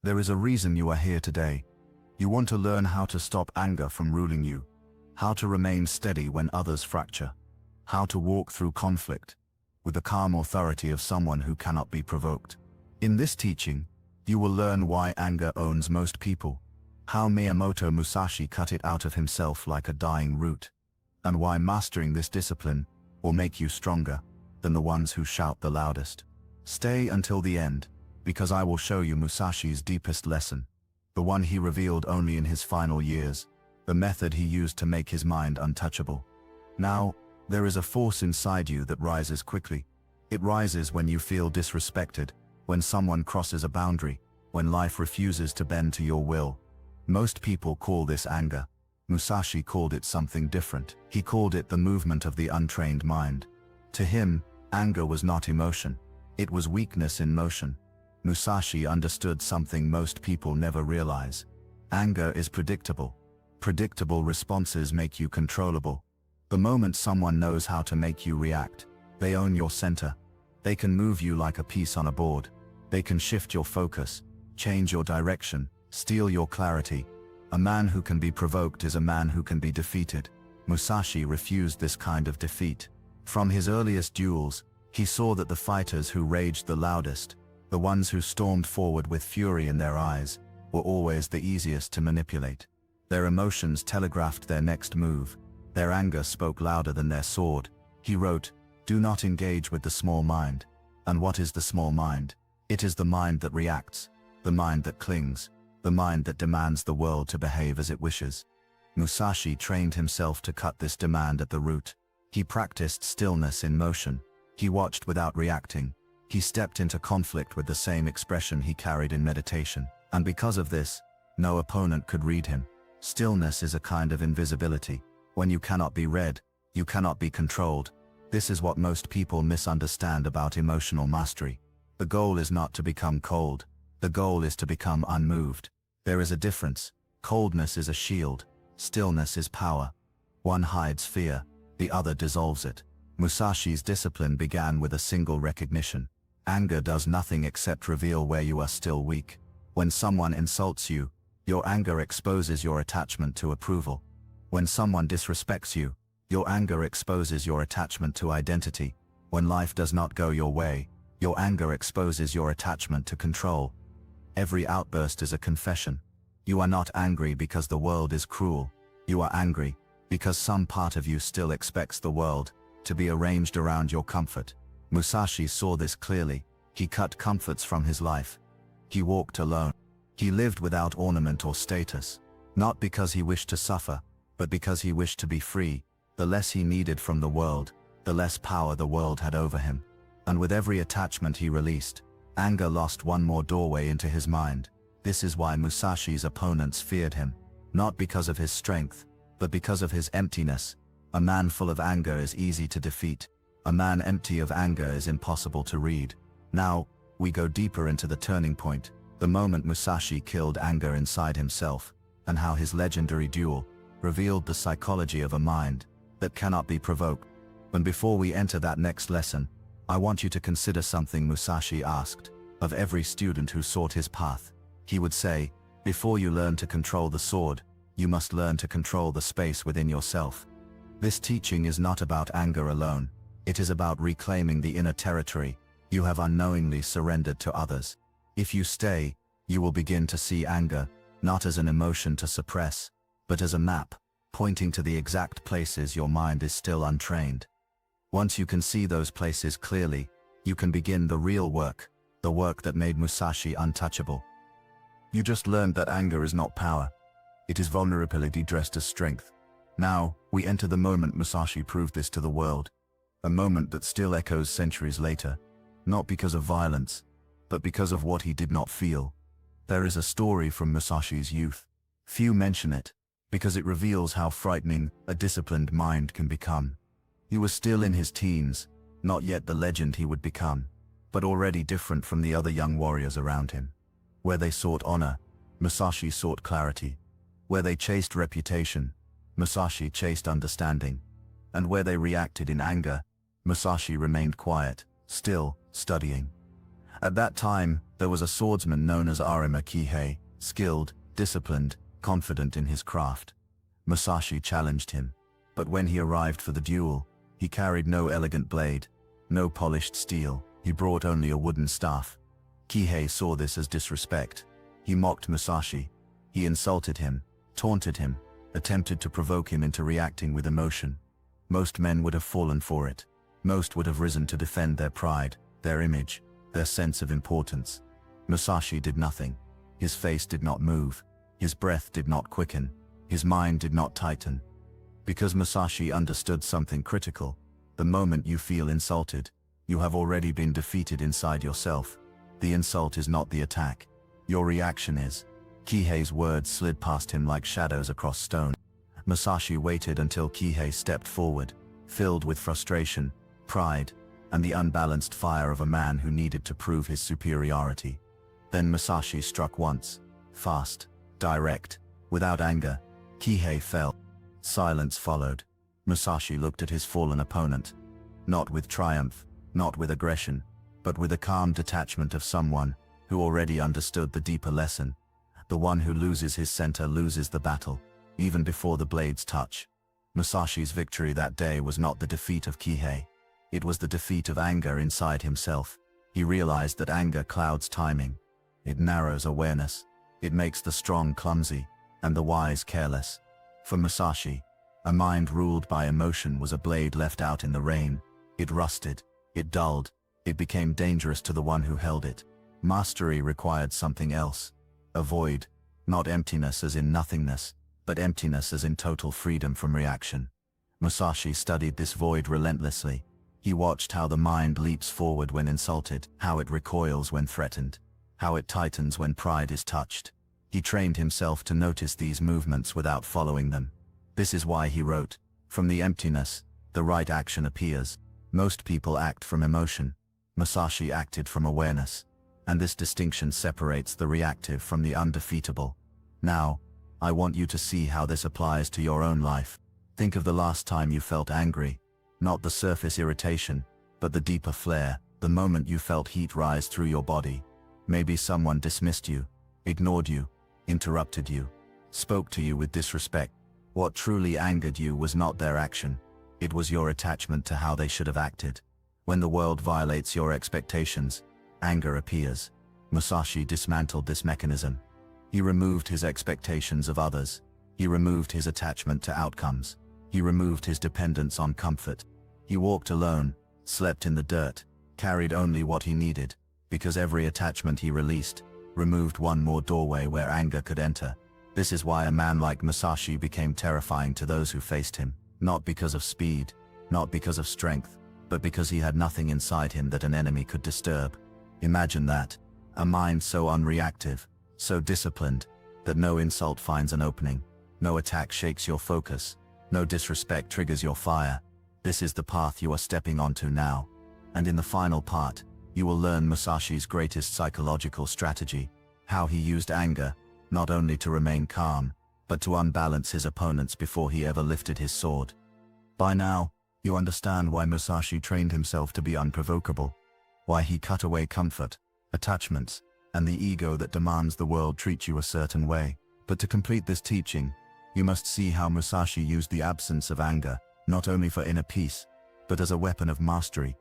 There is a reason you are here today. You want to learn how to stop anger from ruling you, how to remain steady when others fracture, how to walk through conflict with the calm authority of someone who cannot be provoked. In this teaching, you will learn why anger owns most people, how Miyamoto Musashi cut it out of himself like a dying root, and why mastering this discipline will make you stronger than the ones who shout the loudest. Stay until the end, because I will show you Musashi's deepest lesson, the one he revealed only in his final years, the method he used to make his mind untouchable. Now, there is a force inside you that rises quickly. It rises when you feel disrespected, when someone crosses a boundary, when life refuses to bend to your will. Most people call this anger. Musashi called it something different. He called it the movement of the untrained mind. To him, anger was not emotion. It was weakness in motion. Musashi understood something most people never realize. Anger is predictable. Predictable responses make you controllable. The moment someone knows how to make you react, they own your center. They can move you like a piece on a board. They can shift your focus, change your direction, steal your clarity. A man who can be provoked is a man who can be defeated. Musashi refused this kind of defeat. From his earliest duels, he saw that the fighters who raged the loudest, the ones who stormed forward with fury in their eyes, were always the easiest to manipulate. Their emotions telegraphed their next move. Their anger spoke louder than their sword. He wrote, "Do not engage with the small mind." And what is the small mind? It is the mind that reacts, the mind that clings, the mind that demands the world to behave as it wishes. Musashi trained himself to cut this demand at the root. He practiced stillness in motion. He watched without reacting. He stepped into conflict with the same expression he carried in meditation. And because of this, no opponent could read him. Stillness is a kind of invisibility. When you cannot be read, you cannot be controlled. This is what most people misunderstand about emotional mastery. The goal is not to become cold. The goal is to become unmoved. There is a difference. Coldness is a shield. Stillness is power. One hides fear, the other dissolves it. Musashi's discipline began with a single recognition. Anger does nothing except reveal where you are still weak. When someone insults you, your anger exposes your attachment to approval. When someone disrespects you, your anger exposes your attachment to identity. When life does not go your way, your anger exposes your attachment to control. Every outburst is a confession. You are not angry because the world is cruel. You are angry because some part of you still expects the world to be arranged around your comfort. Musashi saw this clearly. He cut comforts from his life. He walked alone. He lived without ornament or status, not because he wished to suffer, but because he wished to be free. The less he needed from the world, the less power the world had over him. And with every attachment he released, anger lost one more doorway into his mind. This is why Musashi's opponents feared him, not because of his strength, but because of his emptiness. A man full of anger is easy to defeat. A man empty of anger is impossible to read. Now, we go deeper into the turning point, the moment Musashi killed anger inside himself, and how his legendary duel revealed the psychology of a mind that cannot be provoked. But before we enter that next lesson, I want you to consider something Musashi asked of every student who sought his path. He would say, before you learn to control the sword, you must learn to control the space within yourself. This teaching is not about anger alone. It is about reclaiming the inner territory you have unknowingly surrendered to others. If you stay, you will begin to see anger, not as an emotion to suppress, but as a map, pointing to the exact places your mind is still untrained. Once you can see those places clearly, you can begin the real work, the work that made Musashi untouchable. You just learned that anger is not power. It is vulnerability dressed as strength. Now, we enter the moment Musashi proved this to the world, a moment that still echoes centuries later, not because of violence, but because of what he did not feel. There is a story from Musashi's youth. Few mention it, because it reveals how frightening a disciplined mind can become. He was still in his teens, not yet the legend he would become, but already different from the other young warriors around him. Where they sought honor, Musashi sought clarity. Where they chased reputation, Musashi chased understanding. And where they reacted in anger, Musashi remained quiet, still, studying. At that time, there was a swordsman known as Arima Kihei, skilled, disciplined, confident in his craft. Musashi challenged him. But when he arrived for the duel, he carried no elegant blade, no polished steel, he brought only a wooden staff. Kihei saw this as disrespect. He mocked Musashi. He insulted him, taunted him, attempted to provoke him into reacting with emotion. Most men would have fallen for it. Most would have risen to defend their pride, their image, their sense of importance. Musashi did nothing. His face did not move. His breath did not quicken. His mind did not tighten. Because Musashi understood something critical. The moment you feel insulted, you have already been defeated inside yourself. The insult is not the attack. Your reaction is. Kihei's words slid past him like shadows across stone. Musashi waited until Kihei stepped forward, filled with frustration, pride, and the unbalanced fire of a man who needed to prove his superiority. Then Musashi struck once, fast, direct, without anger. Kihei fell. Silence followed. Musashi looked at his fallen opponent. Not with triumph, not with aggression, but with a calm detachment of someone who already understood the deeper lesson. The one who loses his center loses the battle, even before the blades touch. Musashi's victory that day was not the defeat of Kihei. It was the defeat of anger inside himself. He realized that anger clouds timing. It narrows awareness. It makes the strong clumsy, and the wise careless. For Musashi, a mind ruled by emotion was a blade left out in the rain. It rusted. It dulled. It became dangerous to the one who held it. Mastery required something else. A void, not emptiness as in nothingness, but emptiness as in total freedom from reaction. Musashi studied this void relentlessly. He watched how the mind leaps forward when insulted, how it recoils when threatened, how it tightens when pride is touched. He trained himself to notice these movements without following them. This is why he wrote, "From the emptiness, the right action appears." Most people act from emotion. Musashi acted from awareness. And this distinction separates the reactive from the undefeatable. Now, I want you to see how this applies to your own life. Think of the last time you felt angry. Not the surface irritation, but the deeper flare, the moment you felt heat rise through your body. Maybe someone dismissed you, ignored you, interrupted you, spoke to you with disrespect. What truly angered you was not their action. It was your attachment to how they should have acted. When the world violates your expectations, anger appears. Musashi dismantled this mechanism. He removed his expectations of others. He removed his attachment to outcomes. He removed his dependence on comfort. He walked alone, slept in the dirt, carried only what he needed, because every attachment he released removed one more doorway where anger could enter. This is why a man like Musashi became terrifying to those who faced him, not because of speed, not because of strength, but because he had nothing inside him that an enemy could disturb. Imagine that, a mind so unreactive, so disciplined, that no insult finds an opening, no attack shakes your focus, no disrespect triggers your fire. This is the path you are stepping onto now. And in the final part, you will learn Musashi's greatest psychological strategy, how he used anger, not only to remain calm, but to unbalance his opponents before he ever lifted his sword. By now, you understand why Musashi trained himself to be unprovocable. Why he cut away comfort, attachments, and the ego that demands the world treat you a certain way. But to complete this teaching, you must see how Musashi used the absence of anger, not only for inner peace, but as a weapon of mastery.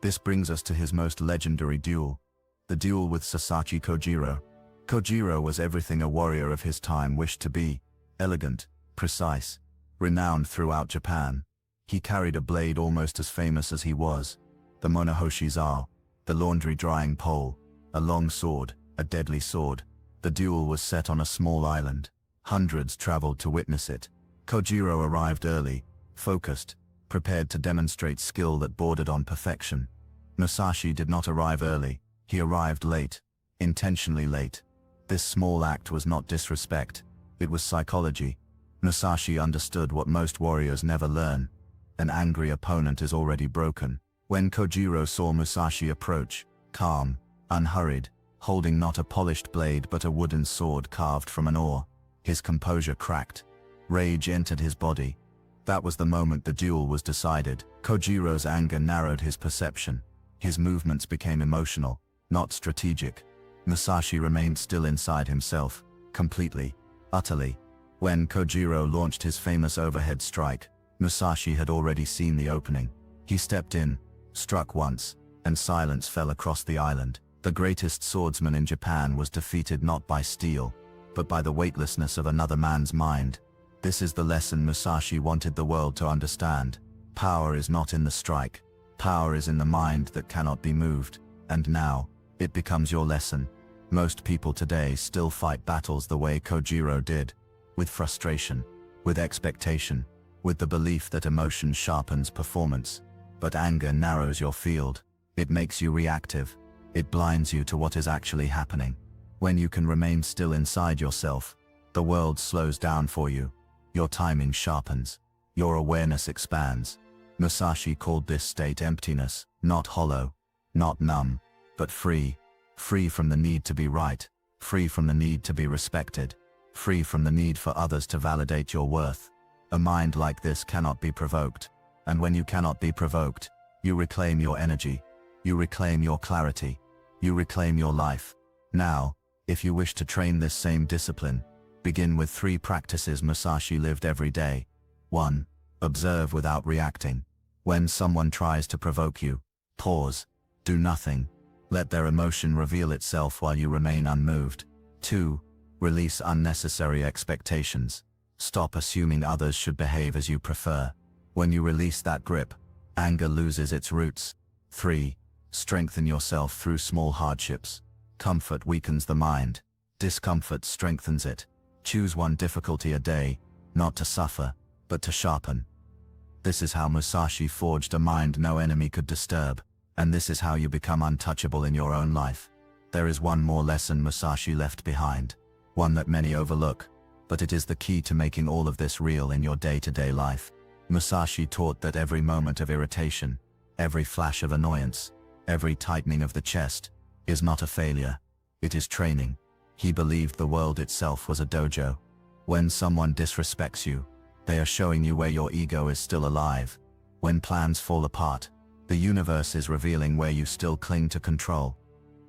This brings us to his most legendary duel, the duel with Sasaki Kojiro. Kojiro was everything a warrior of his time wished to be: elegant, precise, renowned throughout Japan. He carried a blade almost as famous as he was, the Monohoshi Zal, the laundry drying pole, a long sword, a deadly sword. The duel was set on a small island. Hundreds traveled to witness it. Kojiro arrived early, focused, prepared to demonstrate skill that bordered on perfection. Musashi did not arrive early. He arrived late, intentionally late. This small act was not disrespect. It was psychology. Musashi understood what most warriors never learn. An angry opponent is already broken. When Kojiro saw Musashi approach, calm, unhurried, holding not a polished blade but a wooden sword carved from an oar, his composure cracked. Rage entered his body. That was the moment the duel was decided. Kojiro's anger narrowed his perception. His movements became emotional. not strategic. Musashi remained still inside himself, completely, utterly. When Kojiro launched his famous overhead strike, Musashi had already seen the opening. He stepped in, struck once, and silence fell across the island. The greatest swordsman in Japan was defeated not by steel, but by the weightlessness of another man's mind. This is the lesson Musashi wanted the world to understand. Power is not in the strike. Power is in the mind that cannot be moved. And now, it becomes your lesson. Most people today still fight battles the way Kojiro did, with frustration, with expectation, with the belief that emotion sharpens performance. But anger narrows your field. It makes you reactive. It blinds you to what is actually happening. When you can remain still inside yourself, the world slows down for you. Your timing sharpens. Your awareness expands. Musashi called this state emptiness, not hollow, not numb, but free. Free from the need to be right, free from the need to be respected, free from the need for others to validate your worth. A mind like this cannot be provoked. And when you cannot be provoked, you reclaim your energy, you reclaim your clarity, you reclaim your life. Now, if you wish to train this same discipline, begin with 3 practices Musashi lived every day. 1. Observe without reacting. When someone tries to provoke you, pause. Do nothing. Let their emotion reveal itself while you remain unmoved. 2. Release unnecessary expectations. Stop assuming others should behave as you prefer. When you release that grip, anger loses its roots. 3. Strengthen yourself through small hardships. Comfort weakens the mind. Discomfort strengthens it. Choose one difficulty a day, not to suffer, but to sharpen. This is how Musashi forged a mind no enemy could disturb. And this is how you become untouchable in your own life. There is one more lesson Musashi left behind. One that many overlook, but it is the key to making all of this real in your day-to-day life. Musashi taught that every moment of irritation, every flash of annoyance, every tightening of the chest, is not a failure. It is training. He believed the world itself was a dojo. When someone disrespects you, they are showing you where your ego is still alive. When plans fall apart, the universe is revealing where you still cling to control.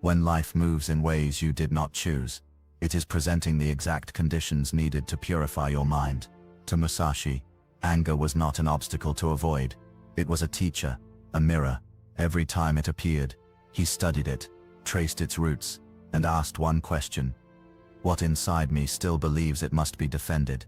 When life moves in ways you did not choose, it is presenting the exact conditions needed to purify your mind. To Musashi, anger was not an obstacle to avoid. It was a teacher, a mirror. Every time it appeared, he studied it, traced its roots, and asked one question. What inside me still believes it must be defended?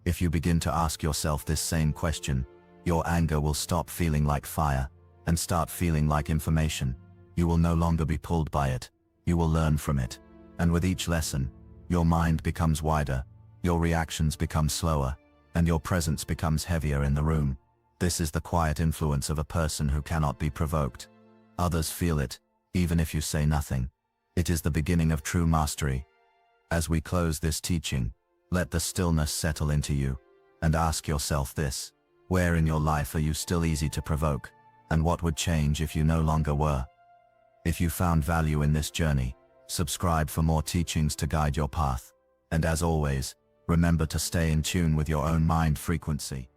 If you begin to ask yourself this same question, your anger will stop feeling like fire and start feeling like information. You will no longer be pulled by it. You will learn from it. And with each lesson, your mind becomes wider, your reactions become slower, and your presence becomes heavier in the room. This is the quiet influence of a person who cannot be provoked. Others feel it, even if you say nothing. It is the beginning of true mastery. As we close this teaching, let the stillness settle into you, and ask yourself this: where in your life are you still easy to provoke, and what would change if you no longer were? If you found value in this journey, subscribe for more teachings to guide your path. And as always, remember to stay in tune with your own mind frequency.